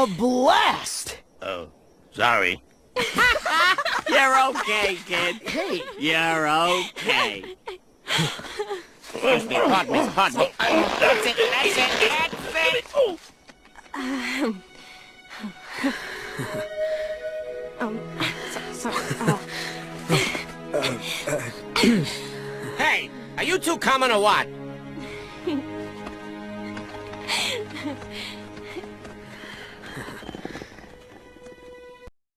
a blast! Oh, sorry. You're okay, kid. Hey! You're okay. Pardon me, pardon me, pardon me. That's it, that's it, that's it. Hey, are you two coming or what?